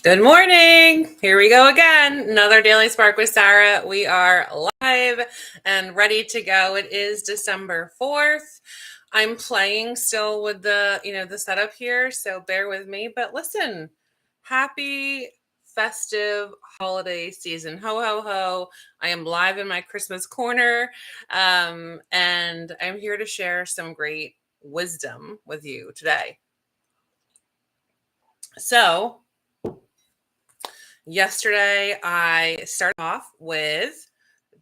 Good morning. Here we go again. Another Daily Spark with Sara. We are live and ready to go. It is December 4th. I'm playing still with the setup here, so bear with me. But listen, happy festive holiday season. Ho, ho, ho. I am live in my Christmas corner, and I'm here to share some great wisdom with you today. So, yesterday, I started off with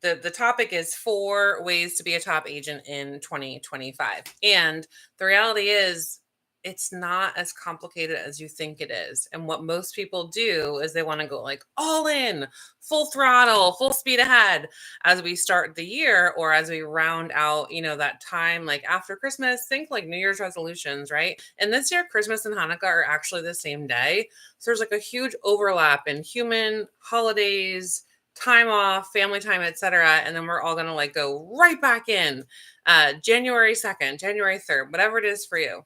the topic is 4 ways to be a top agent in 2025. And the reality is, it's not as complicated as you think it is. And what most people do is they want to go like all in, full throttle, full speed ahead as we start the year or as we round out, that time like after Christmas. Think like New Year's resolutions, right? And this year, Christmas and Hanukkah are actually the same day. So there's like a huge overlap in human holidays, time off, family time, etc. And then we're all gonna like go right back in January 2nd, January 3rd, whatever it is for you.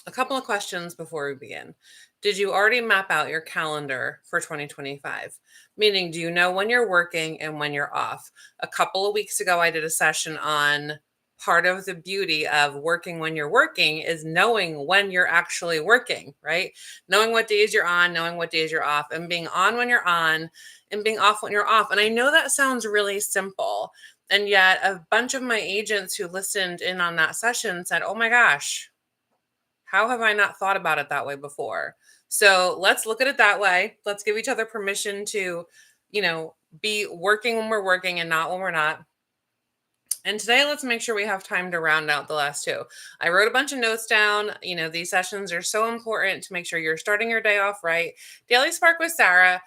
A couple of questions before we begin. Did you already map out your calendar for 2025? Meaning, do you know when you're working and when you're off? A couple of weeks ago, I did a session on part of the beauty of working when you're working is knowing when you're actually working, right? Knowing what days you're on, knowing what days you're off, and being on when you're on and being off when you're off. And I know that sounds really simple. And yet, a bunch of my agents who listened in on that session said, oh my gosh, how have I not thought about it that way before? So let's look at it that way. Let's give each other permission to, be working when we're working and not when we're not. And today, let's make sure we have time to round out the last two. I wrote a bunch of notes down. These sessions are so important to make sure you're starting your day off right. Daily Spark with Sara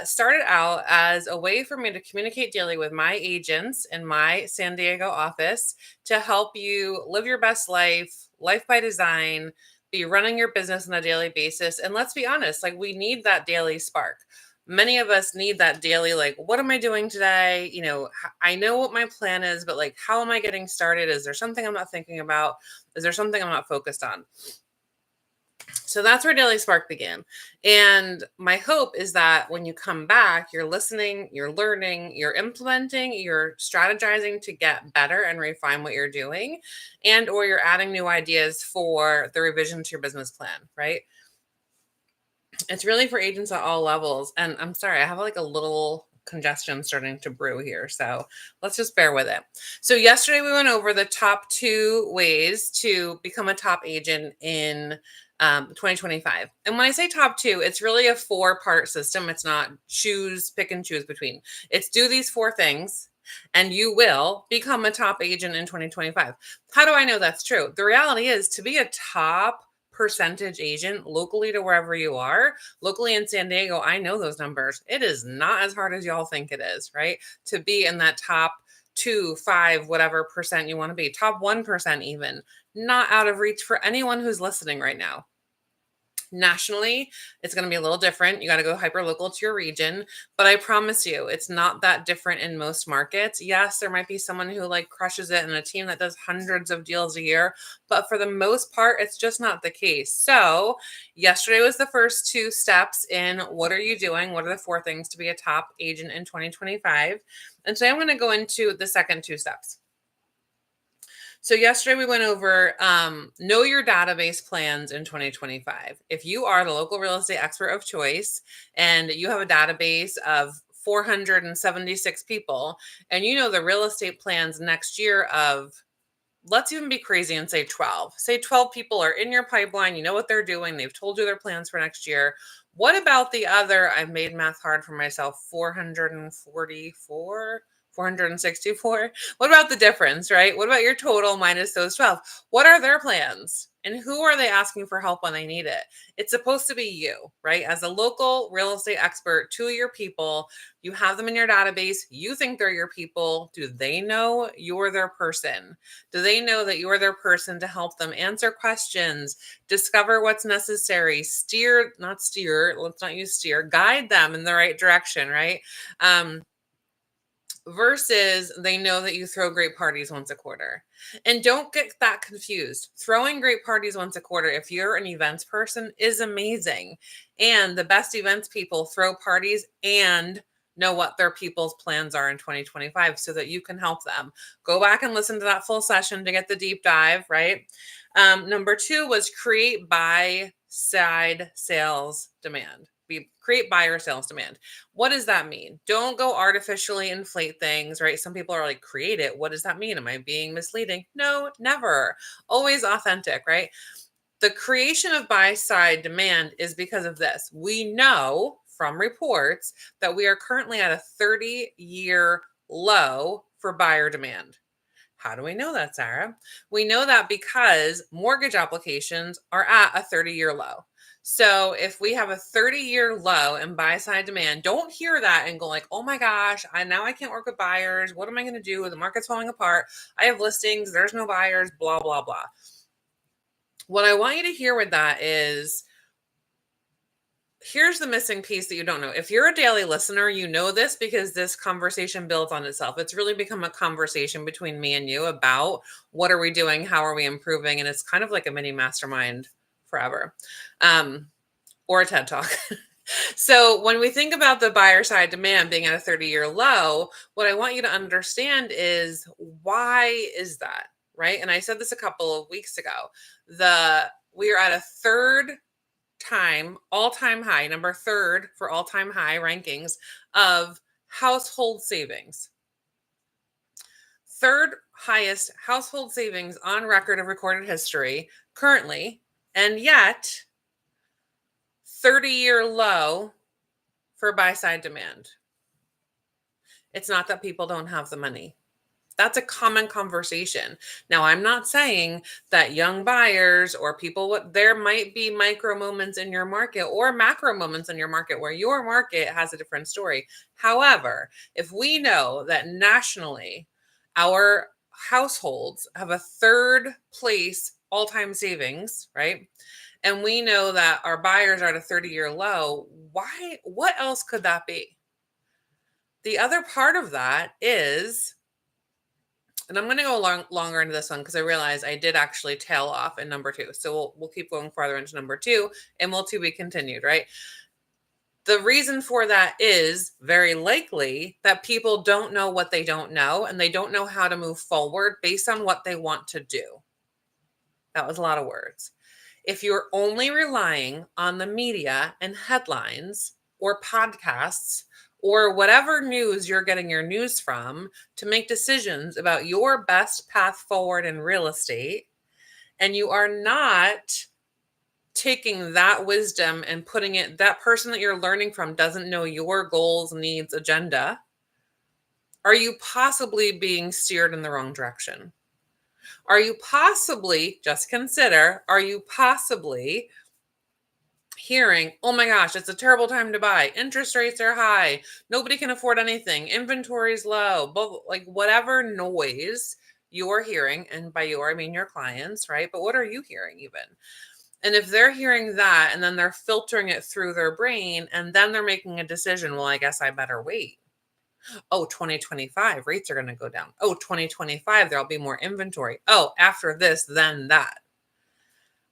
started out as a way for me to communicate daily with my agents in my San Diego office to help you live your best life by design, be running your business on a daily basis. And let's be honest, like we need that daily spark. Many of us need that daily, like, what am I doing today? I know what my plan is, but like, how am I getting started? Is there something I'm not thinking about? Is there something I'm not focused on? So that's where Daily Spark began. And my hope is that when you come back, you're listening, you're learning, you're implementing, you're strategizing to get better and refine what you're doing, and or you're adding new ideas for the revision to your business plan, right? It's really for agents at all levels. And I'm sorry, I have like a little congestion starting to brew here. So let's just bear with it. So yesterday we went over the top 2 ways to become a top agent in 2025. And when I say top 2, it's really a 4-part system. It's not pick and choose between. It's do these 4 things and you will become a top agent in 2025. How do I know that's true? The reality is to be a top percentage agent locally to wherever you are, locally in San Diego, I know those numbers. It is not as hard as y'all think it is, right? To be in that top 2, 5, whatever percent you want to be, top 1% even, not out of reach for anyone who's listening right now. Nationally, it's going to be a little different. You got to go hyper local to your region, but I promise you, it's not that different in most markets. Yes, there might be someone who like crushes it and a team that does hundreds of deals a year, but for the most part, it's just not the case. So, yesterday was the first 2 steps in what are you doing? What are the 4 things to be a top agent in 2025? And today I'm going to go into the second 2 steps. So yesterday we went over know your database plans in 2025. If you are the local real estate expert of choice and you have a database of 476 people and you know the real estate plans next year of, let's even be crazy and say 12. Say 12 people are in your pipeline, you know what they're doing, they've told you their plans for next year. What about the other, I've made math hard for myself, 444? 464. What about the difference, right? What about your total minus those 12? What are their plans? And who are they asking for help when they need it? It's supposed to be you, right? As a local real estate expert to your people, you have them in your database. You think they're your people. Do they know you're their person? Do they know that you're their person to help them answer questions, discover what's necessary, let's not use steer, guide them in the right direction, right? versus they know that you throw great parties once a quarter. And don't get that confused. Throwing great parties once a quarter, if you're an events person, is amazing. And the best events people throw parties and know what their people's plans are in 2025 so that you can help them. Go back and listen to that full session to get the deep dive, right? Number 2 was create buy side sales demand. Create buyer sales demand. What does that mean? Don't go artificially inflate things, right? Some people are like, create it. What does that mean? Am I being misleading? No, never. Always authentic, right? The creation of buy side demand is because of this. We know from reports that we are currently at a 30-year low for buyer demand. How do we know that, Sarah? We know that because mortgage applications are at a 30-year low. So if we have a 30-year low in buy side demand, don't hear that and go like, oh my gosh, now I can't work with buyers. What am I going to do? The market's falling apart. I have listings. There's no buyers, blah, blah, blah. What I want you to hear with that is, here's the missing piece that you don't know. If you're a daily listener, you know this because this conversation builds on itself. It's really become a conversation between me and you about what are we doing? How are we improving? And it's kind of like a mini mastermind forever, or a TED Talk. So when we think about the buyer side demand being at a 30-year low, what I want you to understand is, why is that, right? And I said this a couple of weeks ago. We are at a all-time high, number 3rd for all-time high rankings of household savings. 3rd highest household savings on record of recorded history currently, and yet 30-year low for buy-side demand. It's not that people don't have the money. That's a common conversation. Now, I'm not saying that young buyers or people, there might be micro moments in your market or macro moments in your market where your market has a different story. However, if we know that nationally our households have a 3rd place all-time savings, right? And we know that our buyers are at a 30-year low, what else could that be? The other part of that is, and I'm going to go longer into this one because I realize I did actually tail off in number 2. So we'll keep going farther into number 2, and will to be continued, right? The reason for that is very likely that people don't know what they don't know, and they don't know how to move forward based on what they want to do. That was a lot of words. If you're only relying on the media and headlines or podcasts or whatever news you're getting your news from to make decisions about your best path forward in real estate, and you are not taking that wisdom and putting it, that person that you're learning from doesn't know your goals, needs, agenda, are you possibly being steered in the wrong direction? Are you possibly, just consider, are you possibly hearing, oh my gosh, it's a terrible time to buy. Interest rates are high. Nobody can afford anything. Inventory is low. Like whatever noise you're hearing, and by your, I mean your clients, right? But what are you hearing even? And if they're hearing that and then they're filtering it through their brain and then they're making a decision, well, I guess I better wait. Oh, 2025 rates are going to go down. Oh, 2025, there'll be more inventory. Oh, after this, then that.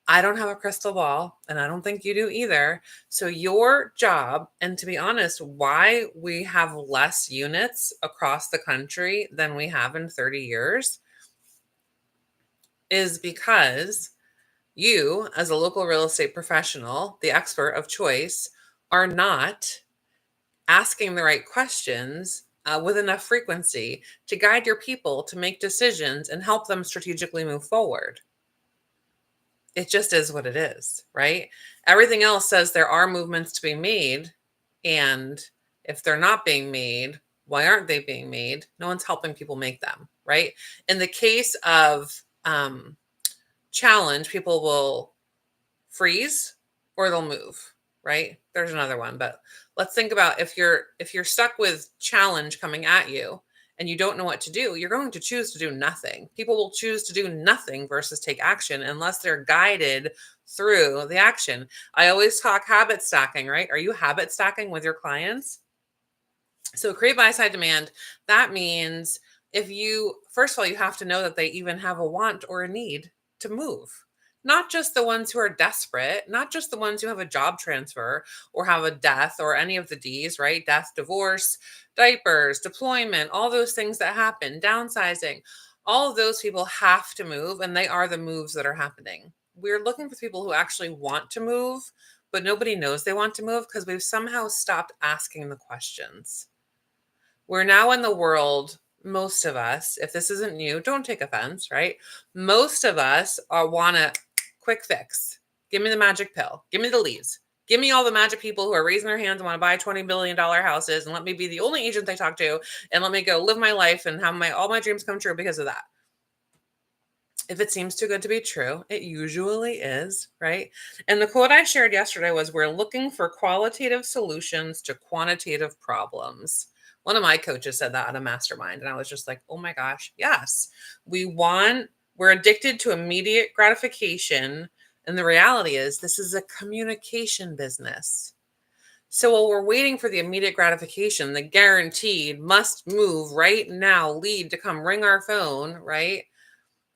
I don't have a crystal ball, and I don't think you do either. So your job, and to be honest, why we have less units across the country than we have in 30 years is because you, as a local real estate professional, the expert of choice, are not asking the right questions with enough frequency to guide your people to make decisions and help them strategically move forward. It just is what it is, right? Everything else says there are movements to be made. And if they're not being made, why aren't they being made? No one's helping people make them, right? In the case of challenge, people will freeze or they'll move, right? There's another one, but let's think about if you're stuck with challenge coming at you and you don't know what to do, you're going to choose to do nothing. People will choose to do nothing versus take action unless they're guided through the action. I always talk habit stacking, right? Are you habit stacking with your clients? So create buy side demand. That means if you, first of all, you have to know that they even have a want or a need to move. Not just the ones who are desperate, not just the ones who have a job transfer or have a death or any of the D's, right? Death, divorce, diapers, deployment, all those things that happen, downsizing. All of those people have to move, and they are the moves that are happening. We're looking for people who actually want to move, but nobody knows they want to move because we've somehow stopped asking the questions. We're now in the world, most of us, if this isn't you, don't take offense, right? Most of us want a quick fix. Give me the magic pill. Give me the leads. Give me all the magic people who are raising their hands and want to buy $20 billion houses, and let me be the only agent they talk to, and let me go live my life and have all my dreams come true because of that. If it seems too good to be true, it usually is, right? And the quote I shared yesterday was, we're looking for qualitative solutions to quantitative problems. One of my coaches said that at a mastermind, and I was just like, oh my gosh, yes. We're addicted to immediate gratification. And the reality is, this is a communication business. So while we're waiting for the immediate gratification, the guaranteed must move right now lead to come ring our phone, right?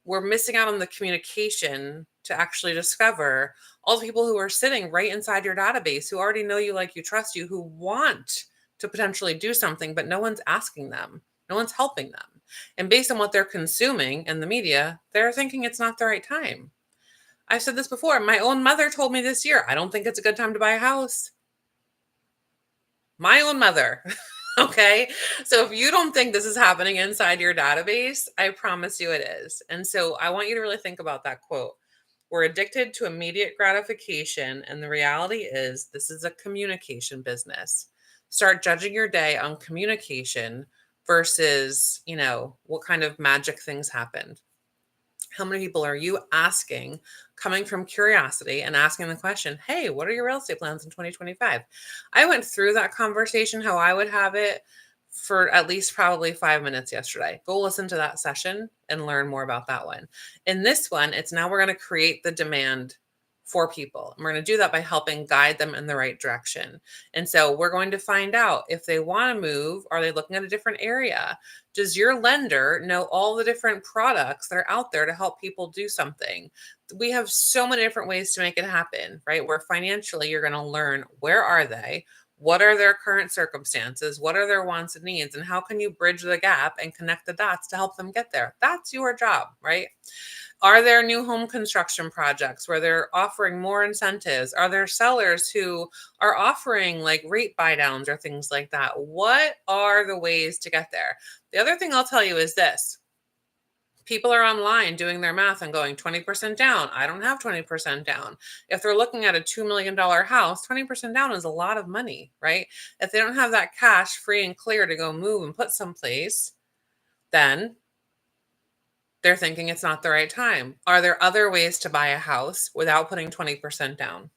We're missing out on the communication to actually discover all the people who are sitting right inside your database, who already know you, like you, trust you, who want to potentially do something, but no one's asking them. No one's helping them. And based on what they're consuming in the media, they're thinking it's not the right time. I've said this before. My own mother told me this year, I don't think it's a good time to buy a house. My own mother. Okay. So if you don't think this is happening inside your database, I promise you it is. And so I want you to really think about that quote. We're addicted to immediate gratification. And the reality is, this is a communication business. Start judging your day on communication versus, what kind of magic things happened. How many people are you asking, coming from curiosity and asking the question, hey, what are your real estate plans in 2025? I went through that conversation, how I would have it, for at least probably 5 minutes yesterday. Go listen to that session and learn more about that one. In this one, it's now we're going to create the demand for people. And we're going to do that by helping guide them in the right direction. And so we're going to find out if they want to move, are they looking at a different area? Does your lender know all the different products that are out there to help people do something? We have so many different ways to make it happen, right? Where financially you're going to learn, where are they? What are their current circumstances? What are their wants and needs? And how can you bridge the gap and connect the dots to help them get there? That's your job, right? Are there new home construction projects where they're offering more incentives? Are there sellers who are offering like rate buy downs or things like that? What are the ways to get there? The other thing I'll tell you is this. People are online doing their math and going 20% down. I don't have 20% down. If they're looking at a $2 million house, 20% down is a lot of money, right? If they don't have that cash free and clear to go move and put someplace, then they're thinking it's not the right time. Are there other ways to buy a house without putting 20% down?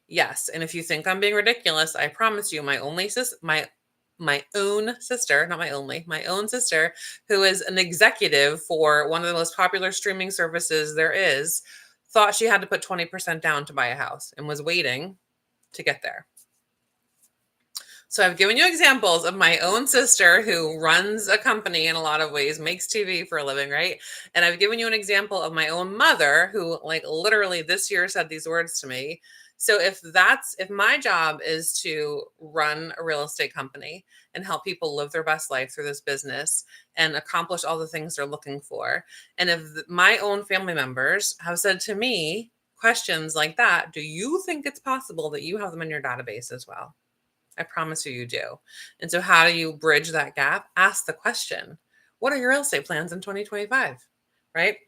Yes. And if you think I'm being ridiculous, I promise you, my own sister, not my only, my own sister, who is an executive for one of the most popular streaming services there is, thought she had to put 20% down to buy a house and was waiting to get there. So I've given you examples of my own sister who runs a company in a lot of ways, makes TV for a living, right? And I've given you an example of my own mother who, like, literally this year said these words to me. So if my job is to run a real estate company and help people live their best life through this business and accomplish all the things they're looking for, and if my own family members have said to me questions like that, do you think it's possible that you have them in your database as well? I promise you do. And so how do you bridge that gap? Ask the question, what are your real estate plans in 2025? Right?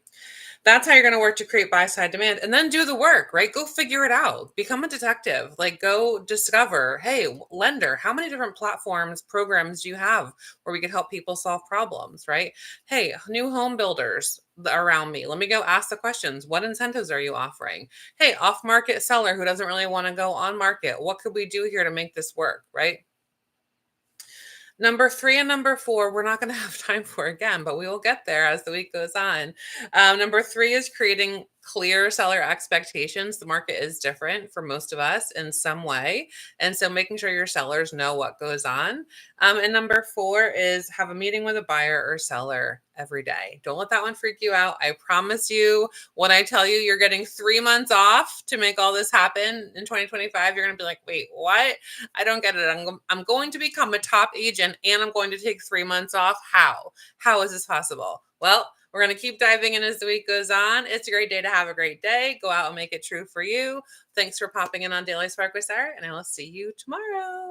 That's how you're going to work to create buy side demand, and then do the work, right? Go figure it out. Become a detective. Like, go discover, hey, lender, how many different platforms, programs do you have where we could help people solve problems, right? Hey, new home builders around me. Let me go ask the questions. What incentives are you offering? Hey, off market seller who doesn't really want to go on market. What could we do here to make this work, right? Number 3 and number 4, we're not going to have time for again, but we will get there as the week goes on. Number 3 is creating clear seller expectations. The market is different for most of us in some way. And so making sure your sellers know what goes on. And number four is have a meeting with a buyer or seller every day. Don't let that one freak you out. I promise you, when I tell you you're getting 3 months off to make all this happen in 2025, you're going to be like, wait, what? I don't get it. I'm going to become a top agent and I'm going to take 3 months off. How? How is this possible? Well, we're going to keep diving in as the week goes on. It's a great day to have a great day. Go out and make it true for you. Thanks for popping in on Daily Spark with Sarah, and I will see you tomorrow.